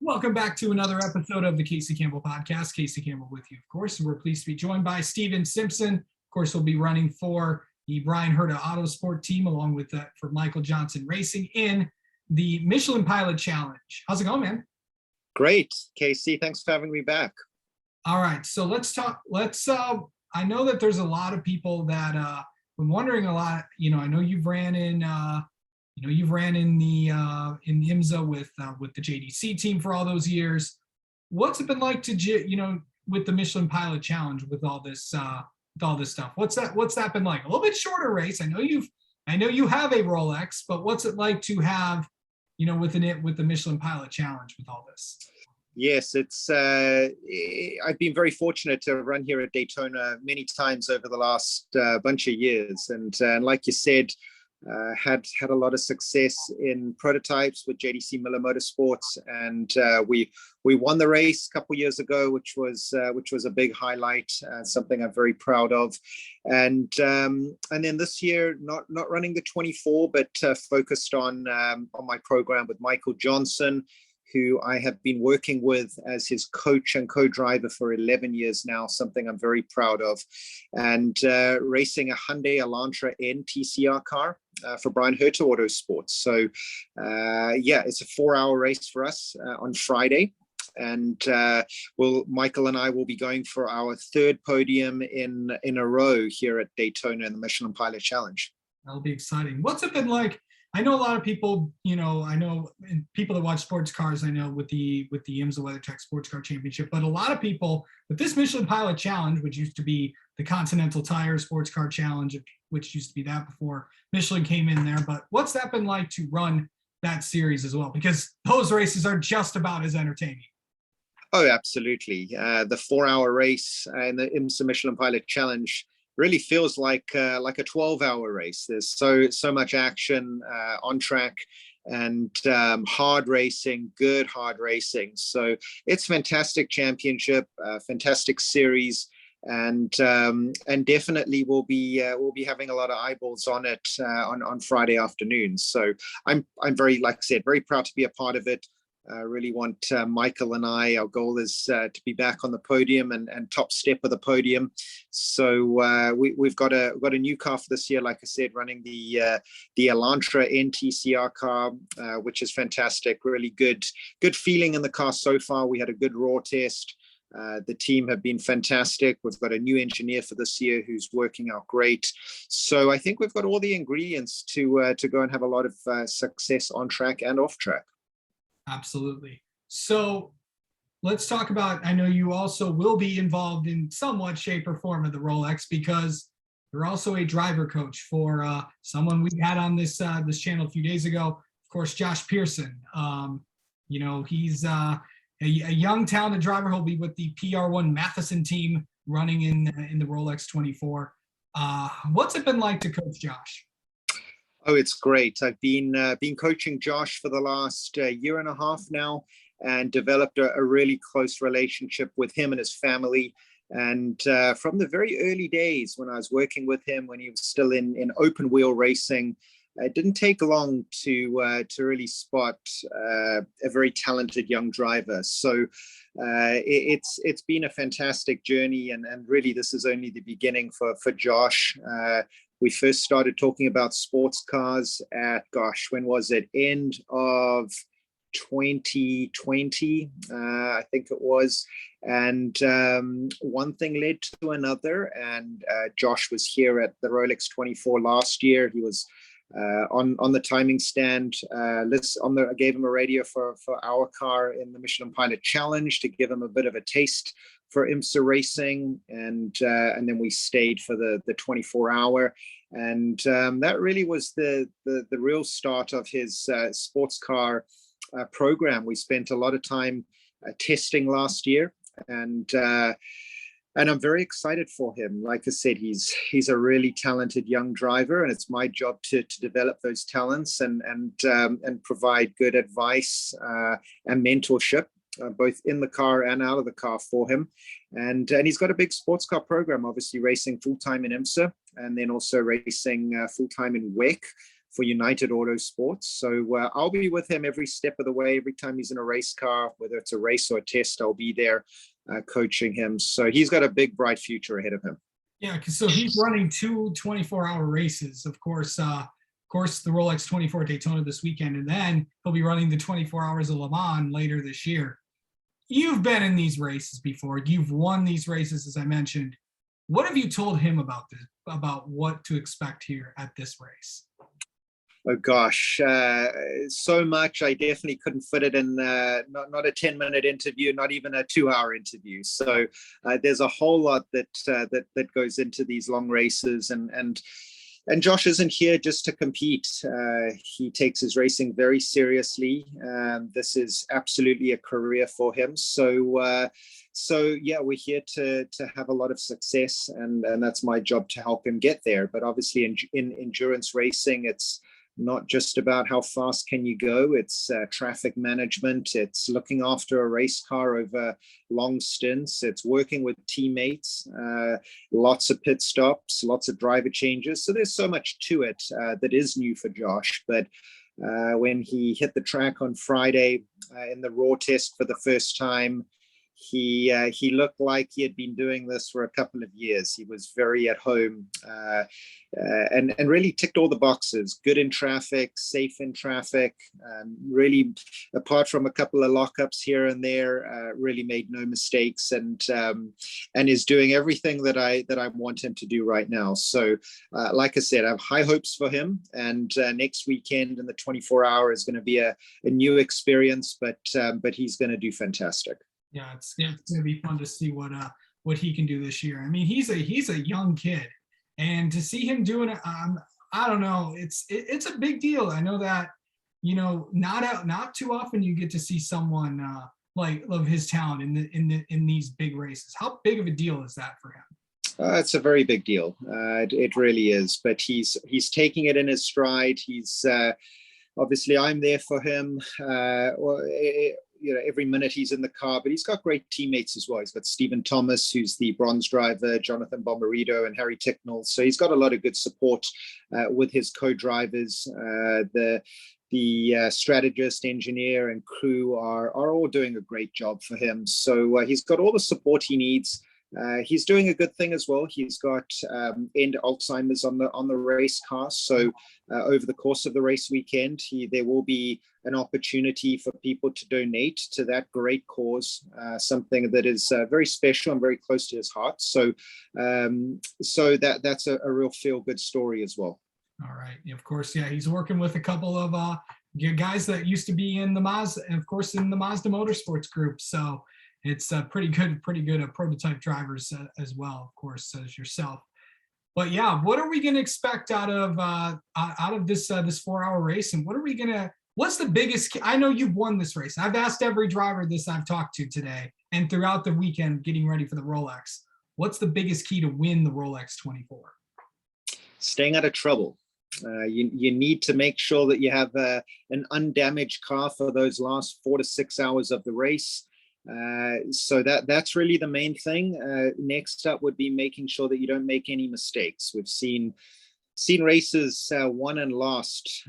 Welcome back to another episode of the Casey Campbell Podcast. Casey Campbell with you, of course. We're pleased to be joined by Simpson. Of course, we'll be running for the Brian Herta Autosport team, along with for Michael Johnson Racing in the Michelin Pilot Challenge. How's it going, man? Great, Casey. Thanks for having me back. All right, so let's talk. I know that there's a lot of people that been wondering a lot. I know you've ran in. You've ran in the IMSA with the JDC team for all those years. What's it been like to with the Michelin Pilot Challenge with all this stuff? What's that been like? A little bit shorter race. I know you have a Rolex, but what's it like to have with the Michelin Pilot Challenge with all this? Yes, it's. I've been very fortunate to run here at Daytona many times over the last bunch of years, and like you said. Had a lot of success in prototypes with JDC Miller Motorsports, and we won the race a couple years ago, which was a big highlight, something I'm very proud of. And then this year, not running the 24, but focused on my program with Michael Johnson, who I have been working with as his coach and co-driver for 11 years now, something I'm very proud of, and racing a Hyundai Elantra N TCR car for Brian Herta Autosports. So it's a 4-hour race for us on Friday. And Michael and I will be going for our third podium in a row here at Daytona in the Michelin Pilot Challenge. That'll be exciting. What's it been like? I know a lot of people, I know people that watch sports cars, I know with the IMSA WeatherTech Sports Car Championship, but a lot of people with this Michelin Pilot Challenge, which used to be the Continental Tire Sports Car Challenge, which used to be that before Michelin came in there. But what's that been like to run that series as well? Because those races are just about as entertaining. Oh, absolutely. The 4-hour race and the IMSA Michelin Pilot Challenge really feels like a 12-hour race. There's so much action on track and hard racing, good hard racing. So it's fantastic championship, fantastic series, and definitely we'll be having a lot of eyeballs on it on Friday afternoon. So I'm very, like I said, very proud to be a part of it. Really want Michael and our goal is to be back on the podium and top step of the podium. So we've got a new car for this year, like I said, running the Elantra NTCR car, which is fantastic. Really good feeling in the car so far. We had a good raw test. The team have been fantastic. We've got a new engineer for this year who's working out great. So I think we've got all the ingredients to go and have a lot of success on track and off track. Absolutely. So let's talk about, I know you also will be involved in somewhat shape or form of the Rolex, because you're also a driver coach for someone we had on this channel a few days ago, of course, Josh Pearson. He's a young talented driver. He'll be with the PR1 Matheson team running in the Rolex 24. What's it been like to coach Josh? Oh, it's great. I've been coaching Josh for the last year and a half now, and developed a really close relationship with him and his family. And from the very early days when I was working with him, when he was still in open wheel racing, it didn't take long to really spot a very talented young driver. So it's been a fantastic journey, and really this is only the beginning for Josh. We first started talking about sports cars at, when was it? End of 2020, I think it was. And one thing led to another. And Josh was here at the Rolex 24 last year. He was on the timing stand. I gave him a radio for our car in the Michelin Pilot Challenge to give him a bit of a taste for IMSA racing, and then we stayed for the 24-hour, and that really was the real start of his sports car program. We spent a lot of time testing last year, and I'm very excited for him. Like I said, he's a really talented young driver, and it's my job to develop those talents and provide good advice and mentorship. Both in the car and out of the car for him. And he's got a big sports car program, obviously racing full-time in IMSA, and then also racing full-time in WEC for United Autosports. So I'll be with him every step of the way. Every time he's in a race car, whether it's a race or a test, I'll be there coaching him. So he's got a big, bright future ahead of him. Yeah, so he's running two 24-hour races. Of course, the Rolex 24 Daytona this weekend, and then he'll be running the 24 Hours of Le Mans later this year. You've been in these races before. You've won these races, as I mentioned. What have you told him about this, about what to expect here at this race? Oh gosh, so much. I definitely couldn't fit it in not a 10-minute interview, not even a 2-hour interview. So there's a whole lot that goes into these long races, and Josh isn't here just to compete. He takes his racing very seriously. This is absolutely a career for him. So yeah, we're here to have a lot of success, and that's my job to help him get there. But obviously, in endurance racing, it's not just about how fast can you go. It's traffic management. It's looking after a race car over long stints. It's working with teammates, lots of pit stops, lots of driver changes. So there's so much to it that is new for Josh. But when he hit the track on Friday in the raw test for the first time, he looked like he had been doing this for a couple of years. He was very at home and really ticked all the boxes. Good in traffic, safe in traffic. Really, apart from a couple of lockups here and there, really made no mistakes, and is doing everything that I want him to do right now. So, like I said, I have high hopes for him. And next weekend in the 24-hour is going to be a new experience, but he's going to do fantastic. Yeah, it's going to be fun to see what he can do this year. I mean, he's a young kid, and to see him doing it, I don't know, it's a big deal. I know that, not too often you get to see someone like of his talent in these big races. How big of a deal is that for him? It's a very big deal. It really is. But he's taking it in his stride. He's obviously, I'm there for him. Every minute he's in the car, but he's got great teammates as well. He's got Stephen Thomas, who's the bronze driver, Jonathan Bomarito, and Harry Ticknell. So he's got a lot of good support with his co-drivers. The strategist, engineer, and crew are all doing a great job for him. So he's got all the support he needs. He's doing a good thing as well. He's got end Alzheimer's on the race car. So over the course of the race weekend, there will be an opportunity for people to donate to that great cause, something that is very special and very close to his heart. So that's a real feel-good story as well. All right. Of course, yeah, he's working with a couple of guys that used to be in the Mazda, and of course in the Mazda Motorsports group. So it's pretty good prototype drivers as well, of course, as yourself. But yeah, what are we going to expect out of this 4-hour race? And what's the biggest? I know you've won this race. I've asked every driver this I've talked to today and throughout the weekend getting ready for the Rolex. What's the biggest key to win the Rolex 24? Staying out of trouble. You need to make sure that you have an undamaged car for those last 4 to 6 hours of the race. So that's really the main thing. Next up would be making sure that you don't make any mistakes. We've seen races won and lost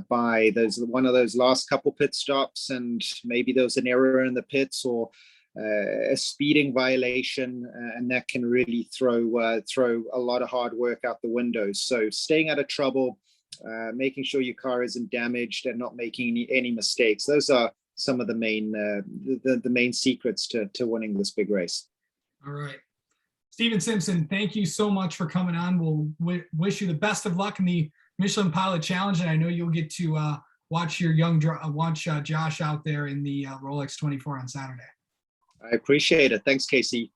by one of those last couple pit stops, and maybe there was an error in the pits or a speeding violation, and that can really throw a lot of hard work out the window. So staying out of trouble, making sure your car isn't damaged, and not making any mistakes. Those are some of the main secrets to winning this big race. All right. Stephen Simpson, thank you so much for coming on. We'll wish you the best of luck in the Michelin Pilot Challenge, and I know you'll get to watch Josh out there in the Rolex 24 on Saturday. I appreciate it. Thanks, Casey.